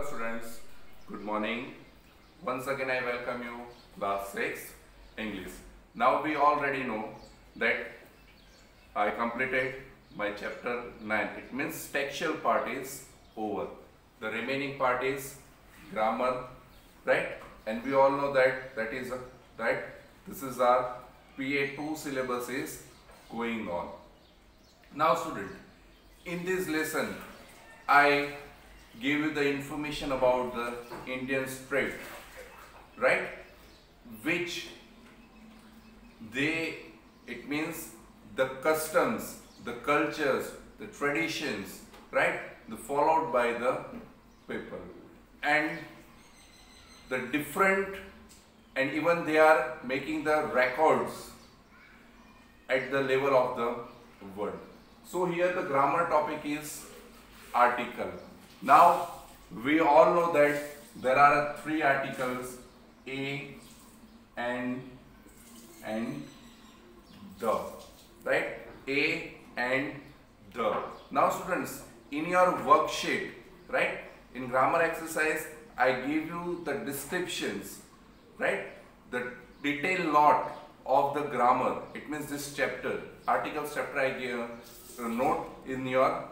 students, good morning. Once again I welcome you class 6 English. Now we already know that I completed my chapter 9. It means textual part is over. The remaining part is grammar, right? And we all know that this is our PA2 syllabus is going on. Now student, in this lesson I give you the information about the Indian spirit, right? It means the customs, the cultures, the traditions, right? The followed by the people, and the different, and even they are making the records at the level of the world. So here the grammar topic is article. Now we all know that there are three articles, a, and the, right? A and the. Now students, in your worksheet, right, in grammar exercise I give you the descriptions, right, the detailed lot of the grammar. It means this chapter, articles chapter, I give note in your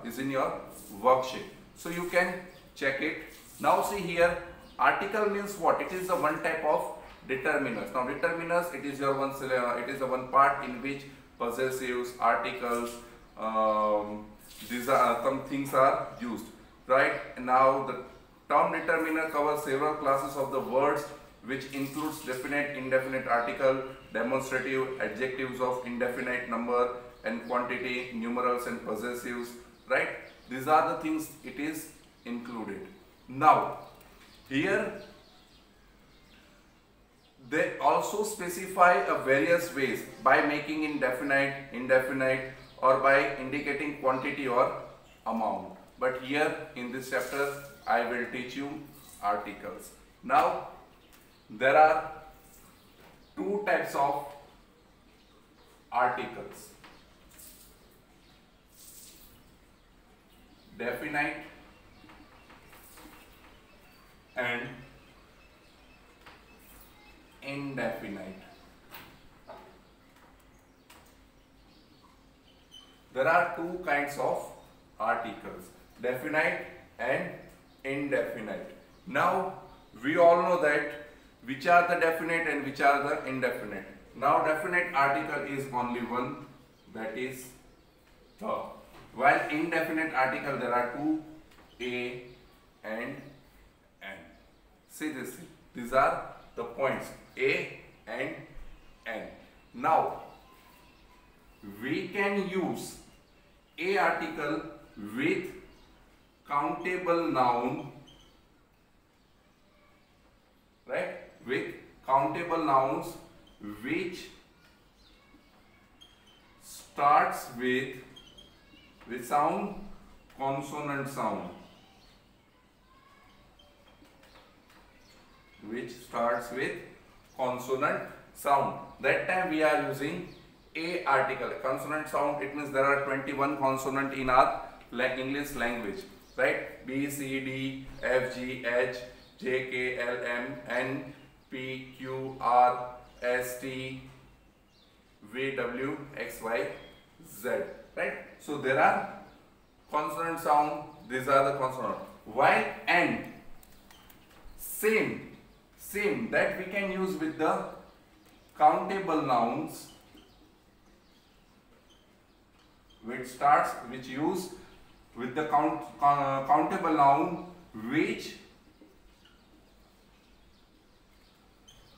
worksheet, so you can check it. Now see here, article means what? It is the one type of determiners. Now determiners, it is the one part in which possessives, articles, these are some things are used, right? Now the term determiner covers several classes of the words, which includes definite, indefinite article, demonstrative, adjectives of indefinite number and quantity, numerals and possessives, right? These are the things it is included. Now here they also specify a various ways by making indefinite, indefinite, or by indicating quantity or amount. But here in this chapter I will teach you articles. Now there are two types of articles: definite and indefinite. There are two kinds of articles, definite and indefinite. Now we all know that which are the definite and which are the indefinite. Now definite article is only one, that is the, while indefinite article there are two, a and n. See this, these are the points, a and n. Now we can use a article with countable noun, right, with countable nouns which starts with sound, consonant sound, which starts with consonant sound. That time we are using a article. Consonant sound, it means there are 21 consonant in our English language, right? B, C, D, F, G, H, J, K, L, M, N, P, Q, R, S, T, V, W, X, Y, Z, right? So there are consonant sound, these are the consonant. While N, same that we can use with the countable nouns, which use with the countable noun which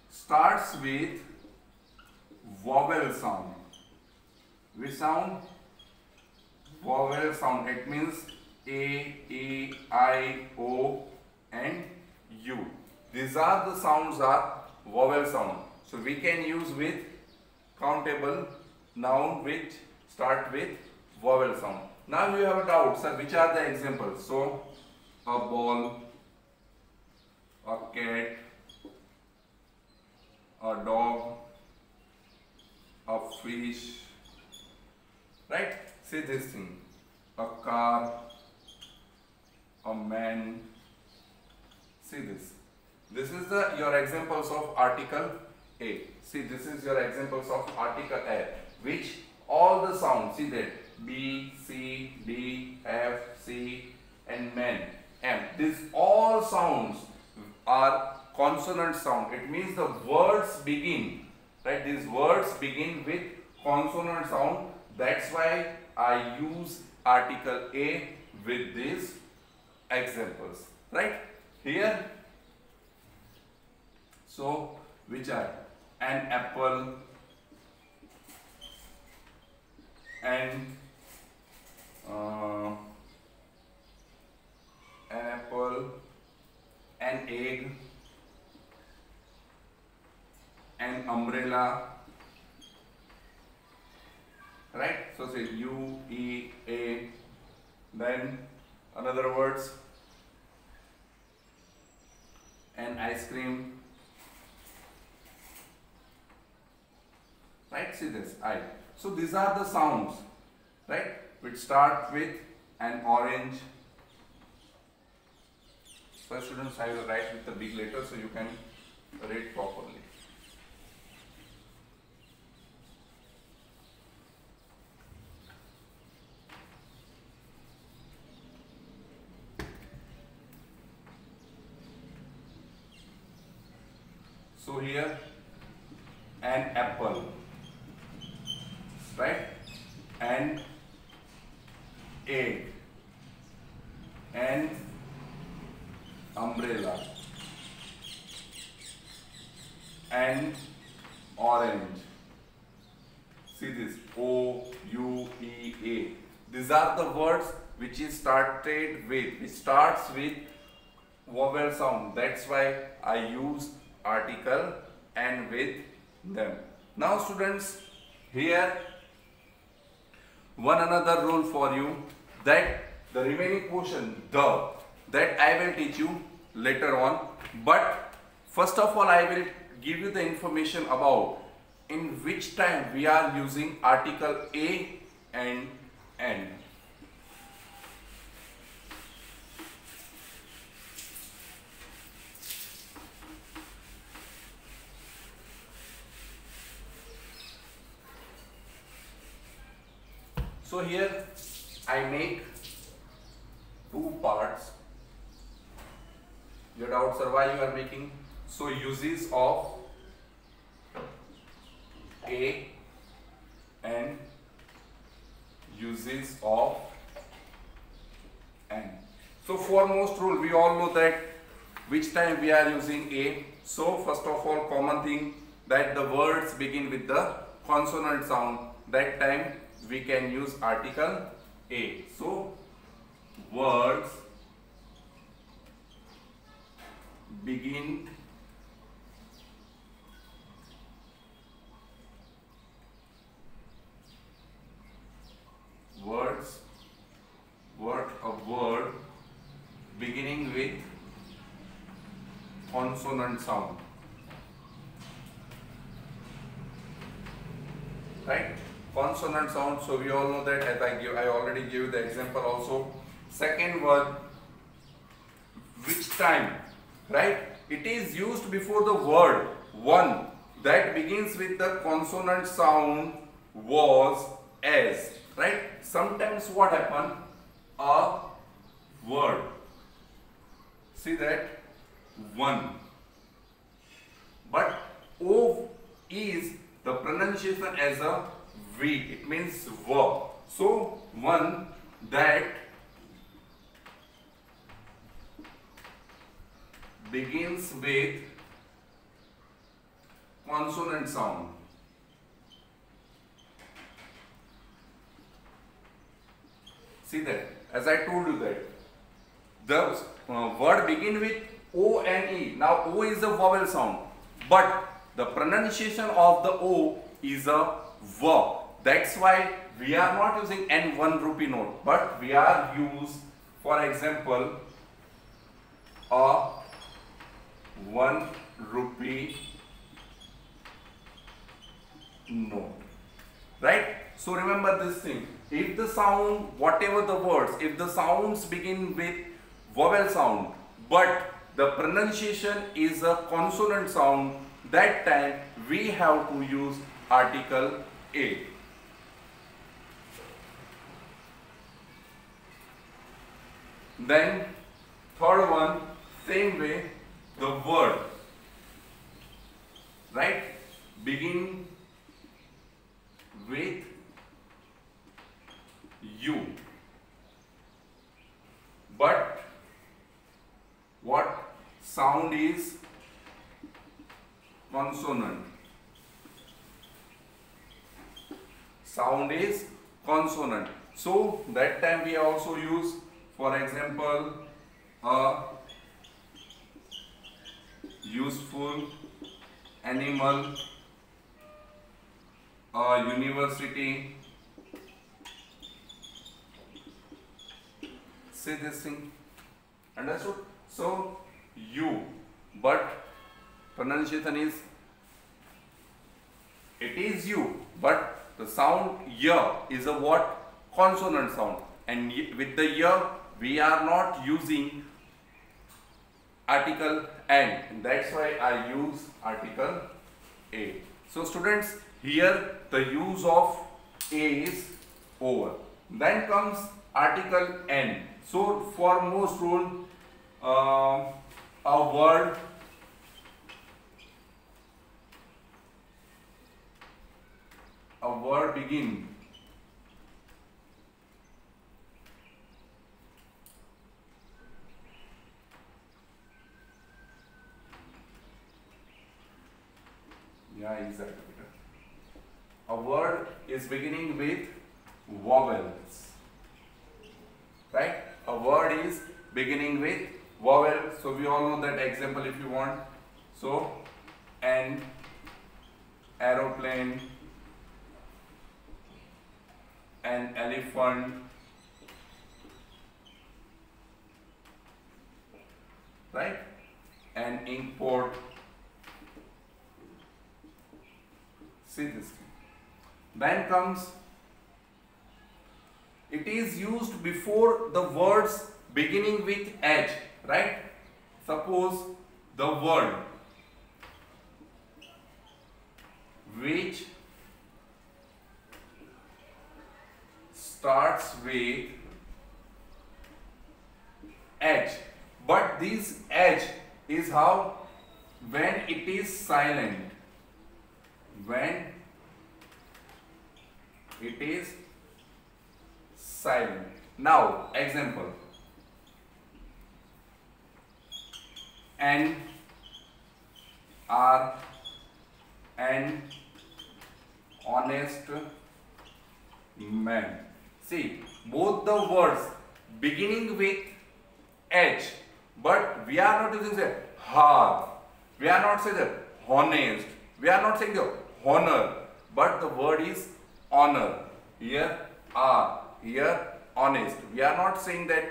starts with vowel sound. Which sound? Vowel sound. It means A, E, I, O and U. These are the sounds are vowel sound. So we can use with countable noun which start with vowel sound. Now you have a doubt, sir, which are the examples? So a ball, a cat, a dog, a fish, right? See this thing, a car, a man, See this. This is the your examples of article A. See, this is your examples of article A, which all the sounds, see that B, C, D, F, C, and man, M. These all sounds are consonant sound. It means the words begin, right? These words begin with consonant sound. That's why I use article A with these examples, right? Here, so which are an apple, and an apple, an egg, an umbrella, right? So say U, E, A, then another words, an ice cream, right? See this, I. So these are the sounds, right, which start with an orange. So students, I will write with the big letter so you can read properly. So here, an apple, right, and egg, and umbrella, and orange. See this, O, U, E, A. These are the words which is started with, which starts with vowel sound. That's why I use article and with them. Now students, here one another rule for you, that the remaining portion, the, that I will teach you later on. But first of all, I will give you the information about in which time we are using article A and N. So here I make two parts. Your doubts are why you are making. So uses of A and uses of N. So foremost rule, we all know that which time we are using A. So first of all, common thing, that the words begin with the consonant sound. That time we can use article A. So words begin a word beginning with consonant sound, right? Consonant sound, so we all know that, as I already gave you the example also. Second word, which time, right? It is used before the word one that begins with the consonant sound was, as, right? Sometimes what happen, a word, see that, one, but O is the pronunciation as a V, it means V. So one that begins with consonant sound. See that, as I told you that the word begin with O and E. Now O is a vowel sound, but the pronunciation of the O is a V. That's why we are not using N 1 rupee note, but we are use, for example, a 1 rupee note, right? So remember this thing, if the sound, whatever the words, if the sounds begin with vowel sound, but the pronunciation is a consonant sound, that time we have to use article A. Then third one, same way, the word, right, begin with U, but what sound is consonant. Sound is consonant. So that time we also use, for example, a useful animal, a university. See this thing? Understood? So U, but pronunciation is, it is U, but the sound Y is a what? Consonant sound. And with the Y we are not using article N. And that's why I use article A. So students, here the use of A is over. Then comes article N. So for most rule, a word begin a word is beginning with vowels, right? A word is beginning with vowel. So we all know that example if you want. So an aeroplane, an elephant, right? An inkpot. See this thing. Then comes, it is used before the words beginning with H, right? Suppose the word which starts with H, but this H is how? When it is silent. When it is silent. Now, example. An honest man. See, both the words beginning with H, but we are not using the hard. We are not saying the honest. We are not saying the honor, but the word is honor. Here are, here honest. We are not saying that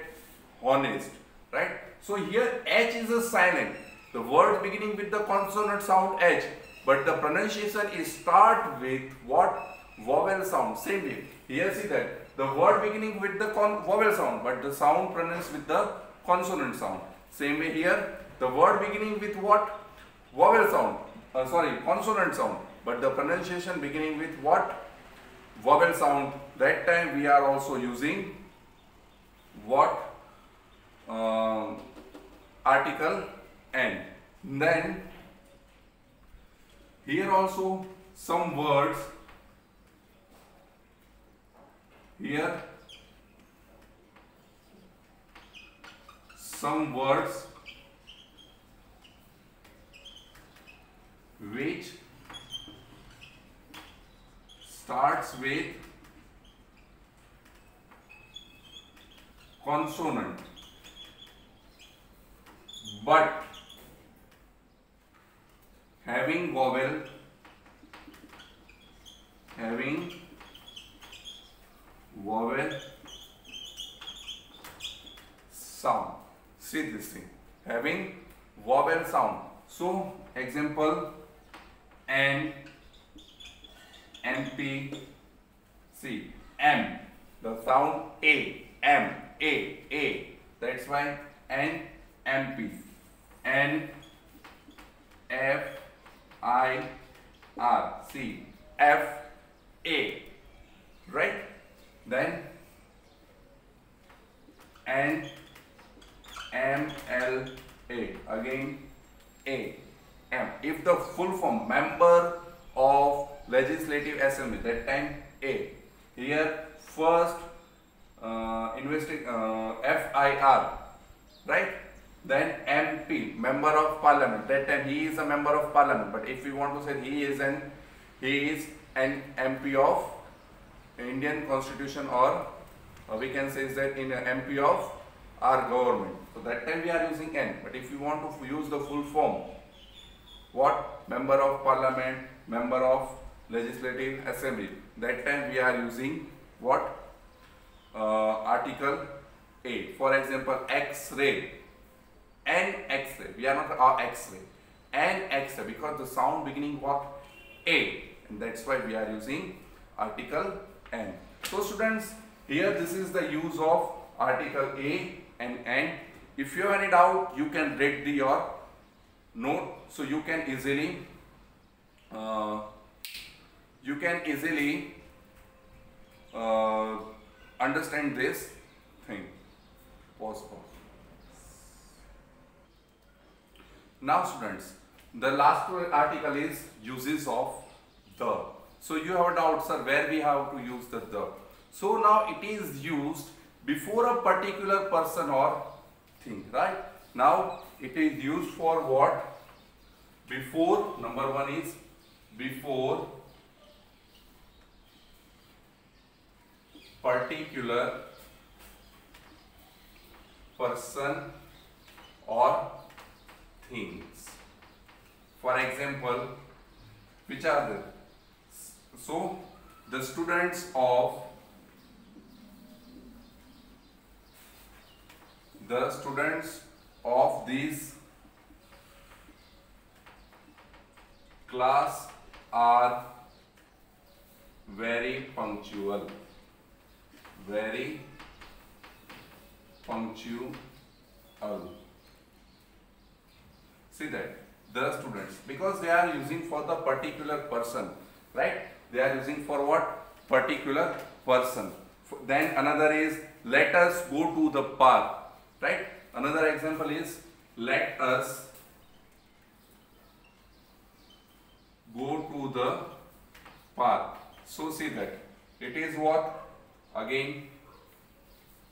honest, right? So here H is a silent. The word beginning with the consonant sound H, but the pronunciation is start with what? Vowel sound. Same way. Here see that the word beginning with the vowel sound, but the sound pronounced with the consonant sound. Same way here, the word beginning with what? Vowel sound. Consonant sound, but the pronunciation beginning with what? Vowel sound. That time we are also using what? Article N. Then here also some words. Here some words which starts with consonant but having vowel sound. See this thing, having vowel sound. So example, N, MP, see, M, the sound A, M, A, that's why N, MP, N F I R. See, F A, right? Then N M L A, again A M. If the full form, member of Legislative Assembly, that time A. Here first FIR, right? Then MP, member of parliament. That time he is a member of parliament. But if we want to say he is an MP of Indian Constitution, or we can say that in MP of our government. So that time we are using N. But if you want to use the full form, what? Member of parliament, member of Legislative Assembly. That time we are using what? Article A. For example, X-ray. An X-ray. We are not X-ray. An X-ray, because the sound beginning what? A. And that's why we are using article N. So students, here this is the use of article A and N. If you have any doubt, you can read your note, so you can easily understand this thing. Pause. Now students, the last article is uses of the. So you have a doubt, sir, where we have to use the. So now it is used before a particular person or thing, right? Now it is used for what? Before, number one is before particular person or things. For example, which are the? So the students of this class are very punctual. Very punctual. See that, the students, because they are using for the particular person, right? They are using for what? Particular person. Then another is let us go to the park, right? Another example is let us go to the park. So see that it is what? Again,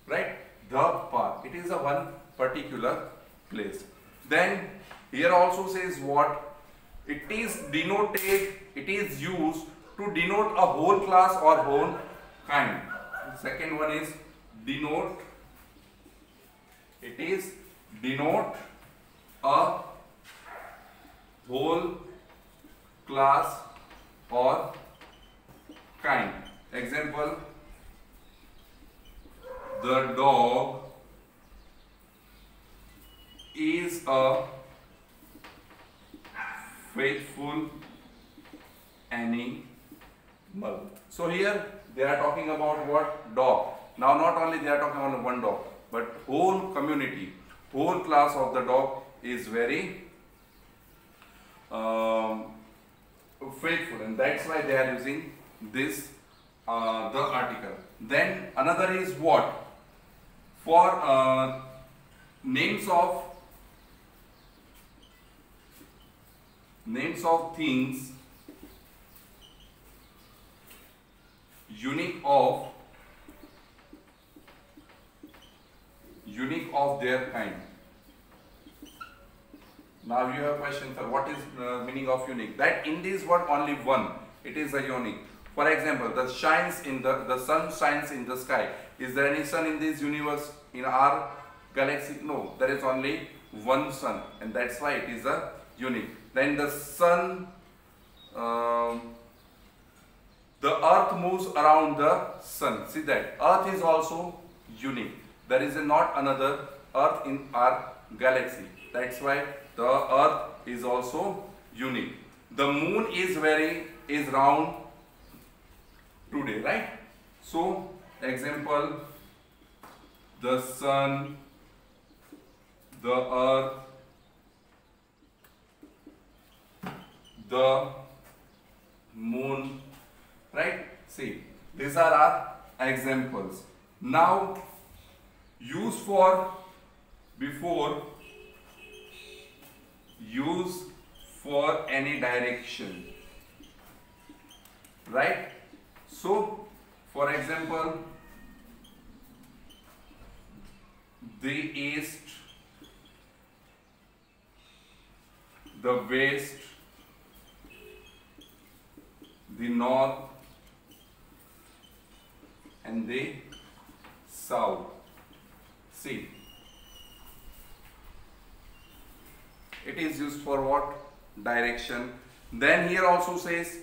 right? The park. It is a one particular place. Then here also says what? It is denoted, it is used to denote a whole class or whole kind. Second one is denote. It is denote a whole class or kind. Example, the dog is a faithful animal. So here they are talking about what? Dog. Now not only they are talking about one dog, but whole community, whole class of the dog is very faithful, and that's why they are using this the article. Then another is what? For names of things unique of their kind. Now you have questions, sir, what is meaning of unique? That in this word only one, it is a unique. For example, the sun shines in the sky. Is there any sun in this universe, in our galaxy? No, there is only one sun, and that's why it is a unique. Then the sun, the earth moves around the sun. See that earth is also unique. There is not another earth in our galaxy. That's why the earth is also unique. The moon is round today, right? So example, the sun, the earth, the moon, right? See, these are our examples. Now, use for before, use for any direction, right? So, for example, the east, the west, the north, and the south. See, it is used for what? Direction. Then here also says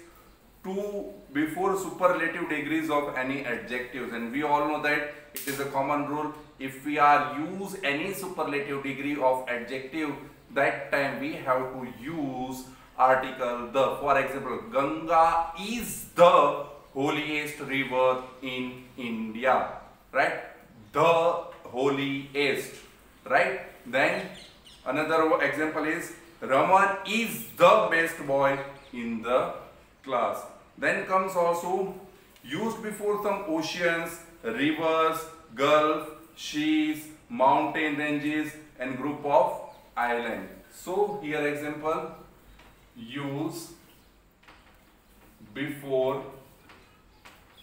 to before superlative degrees of any adjectives, and we all know that it is a common rule. If we are use any superlative degree of adjective, that time we have to use article the. For example, Ganga is the holiest river in India, right? The holiest, right? Then another example is Raman is the best boy in the class. Then comes also used before some oceans, rivers, gulf, seas, mountain ranges, and group of island. So here example, use before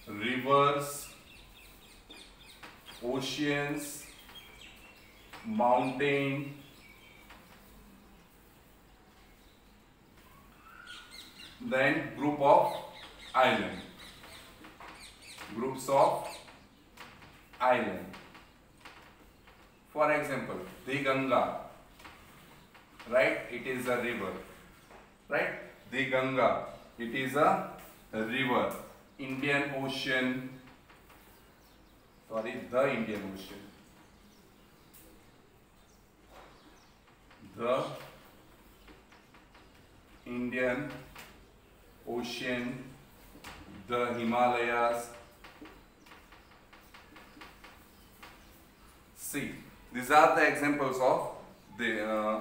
rivers, oceans, mountain, then group of island, groups of island. For example, the Ganga, right? It is a river, right? The Ganga, it is a river. Indian Ocean, sorry, the Indian Ocean, the Indian Ocean, the Himalayas. See, these are the examples of the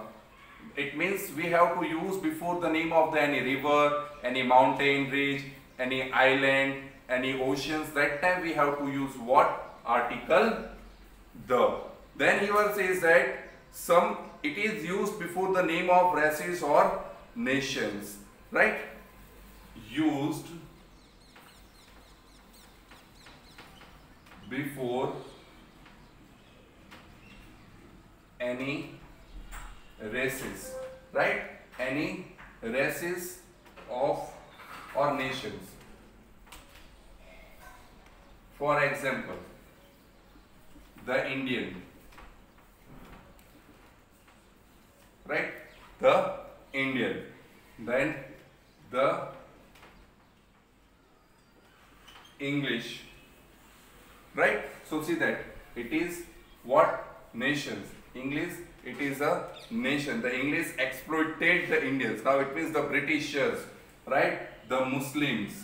it means we have to use before the name of the any river, any mountain range, any island, any oceans. That time we have to use what? Article the. Then here says that some it is used before the name of races or nations, right? Used before any races, right? Any races of or nations. For example, the Indian, right? The Indian. Then the English, right? So see that it is what? Nations. English, it is a nation. The English exploited the Indians. Now it means the Britishers, right? The Muslims,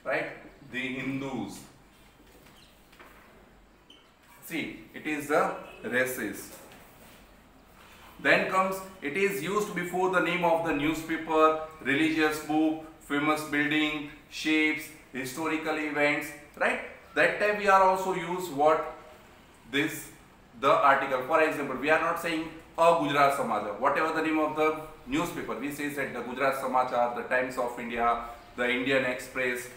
right? The Hindus. See, it is the races. Then comes, it is used before the name of the newspaper, religious book, famous building, shapes, historical events, right? That time we are also use what? This, the article. For example, we are not saying a Gujarat Samachar. Whatever the name of the newspaper, we say that the Gujarat Samachar, the Times of India, the Indian Express.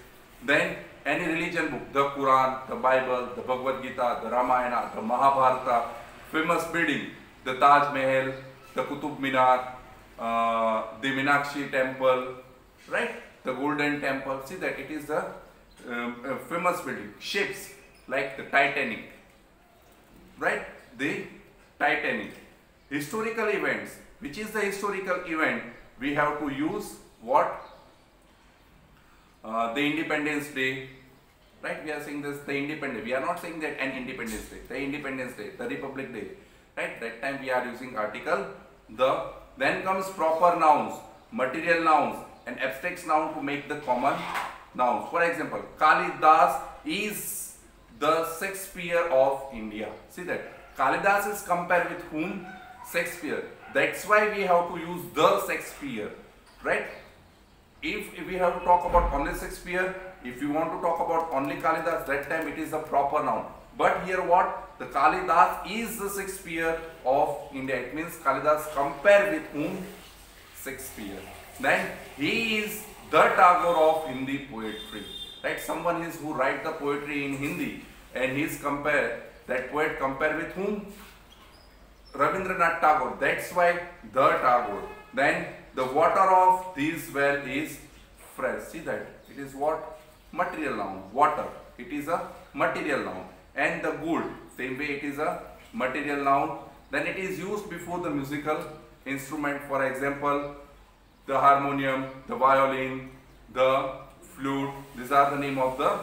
Then any religion book, the Quran, the Bible, the Bhagavad Gita, the Ramayana, the Mahabharata, famous building, the Taj Mahal, the Qutub Minar, the Meenakshi Temple, right? The Golden Temple. See that it is the famous building. Ships like the Titanic, right? The Titanic. Historical events. Which is the historical event? We have to use what? The Independence Day, right? We are saying this, the Independence. We are not saying that an Independence Day. The Independence Day, the Republic Day, right? That time we are using article the. Then comes proper nouns, material nouns, and abstract noun to make the common nouns. For example, Kalidas is the Shakespeare of India. See that Kalidas is compared with whom? Shakespeare. That's why we have to use the Shakespeare, right? If we have to talk about only Shakespeare, if we want to talk about only Kalidas, that time it is a proper noun. But here what? The Kalidas is the Shakespeare of India. It means Kalidas compare with whom? Shakespeare. Then he is the Tagore of Hindi poetry. Right? Someone is who write the poetry in Hindi, and he is compare, that poet compare with whom? Rabindranath Tagore. That's why the Tagore. Then the water of this well is fresh. See that? It is what? Material noun. Water. It is a material noun. And the gold. Same way it is a material noun. Then it is used before the musical instrument. For example, the harmonium, the violin, the flute. These are the name of the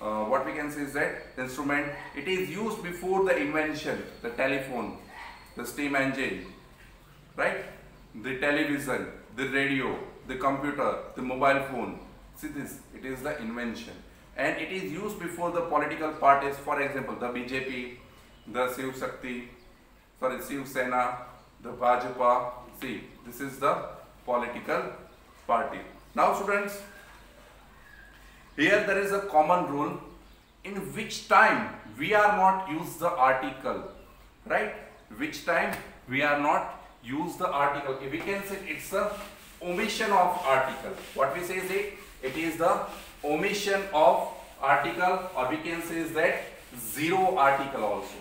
what we can say is that instrument. It is used before the invention, the telephone, the steam engine, right? The television, the radio, the computer, the mobile phone. See this, it is the invention. And it is used before the political parties, for example, the BJP, the Shiv Shakti, Shiv Sena, the Bhajpa. See, this is the political party. Now students, here there is a common rule in which time we are not use the article, right? Which time we are not use the article. If we can say it's a omission of article. What we say is it is the omission of article, or we can say is that zero article also.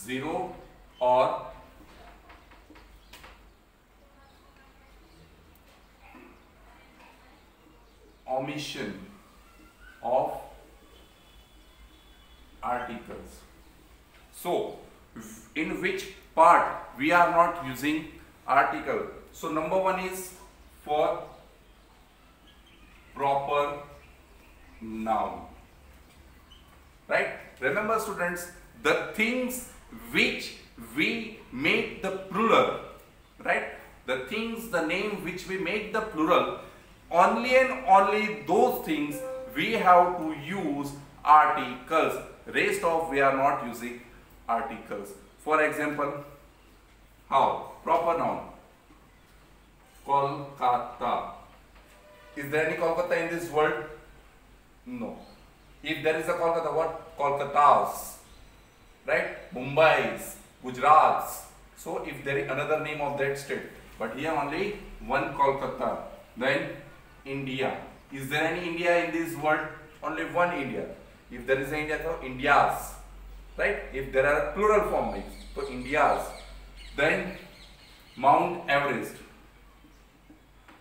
Zero or omission of articles. So, in which part we are not using article? So, number one is for proper noun, right? Remember students, the things which we make the plural, right? The things, the name which we make the plural, only and only those things we have to use articles. Rest of we are not using articles. For example, how? Proper noun. Kolkata. Is there any Kolkata in this world? No. If there is a Kolkata, what? Kolkatas. Right? Mumbai's, Gujarat's. So if there is another name of that state, but here only one Kolkata. Then India. Is there any India in this world? Only one India. If there is an India, so India's. Right? If there are plural form, so India's. Then Mount Everest.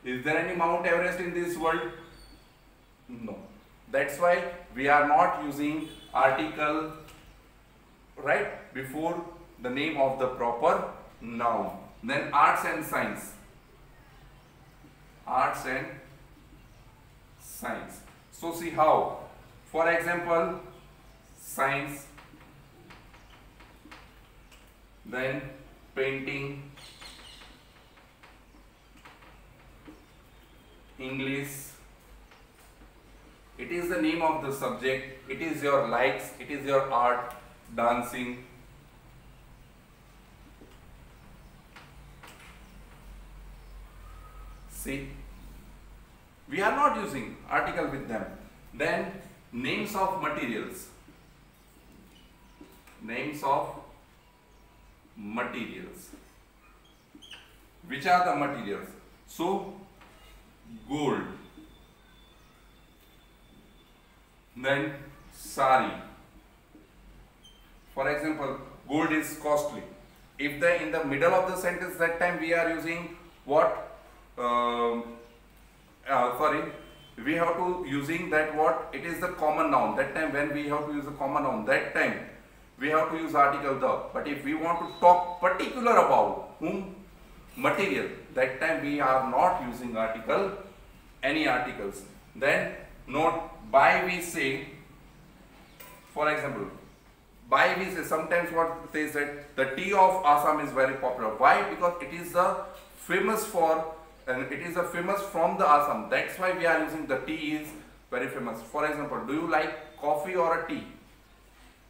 Is there any Mount Everest in this world? No. That's why we are not using article, right, before the name of the proper noun. Then arts and science. Arts and science. So see how. For example, science, then painting, English. It is the name of the subject. It is your likes. It is your art. Dancing. See, we are not using article with them. Then names of materials. Names of materials. Which are the materials? So, gold. Then sari. For example, gold is costly. If in the middle of the sentence, that time we are using what? We have to using that what? It is the common noun. That time when we have to use a common noun, that time we have to use article the. But if we want to talk particular about whom? Material. That time we are not using article, any articles. Then note, by we say, for example, by we say, sometimes what says that the tea of Assam is very popular. Why? Because it is the famous for and it is a famous from the Assam. That's why we are using the tea is very famous. For example, do you like coffee or a tea?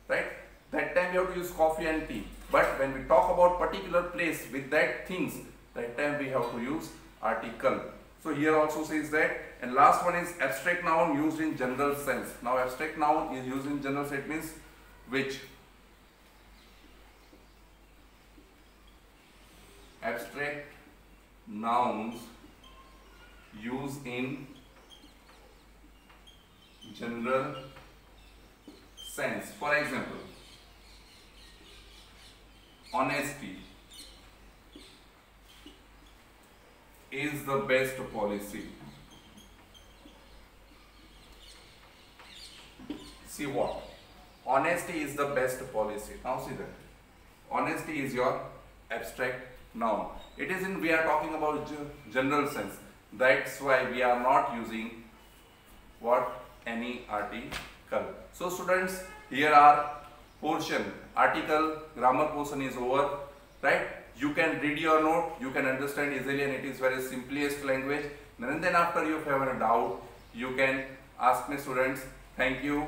Right? That time you have to use coffee and tea. But when we talk about particular place with that things, that time we have to use article. So here also says that. And last one is abstract noun used in general sense. Now abstract noun is used in general sense, it means which? Abstract nouns used in general sense. For example, honesty is the best policy. See what? Honesty is the best policy. Now see that. Honesty is your abstract noun. It is in, we are talking about general sense. That's why we are not using what? Any article. So students, here are portion, article, grammar portion is over, right? You can read your note, you can understand easily, and it is very simplest language. And then after you have a doubt, you can ask me students. Thank you.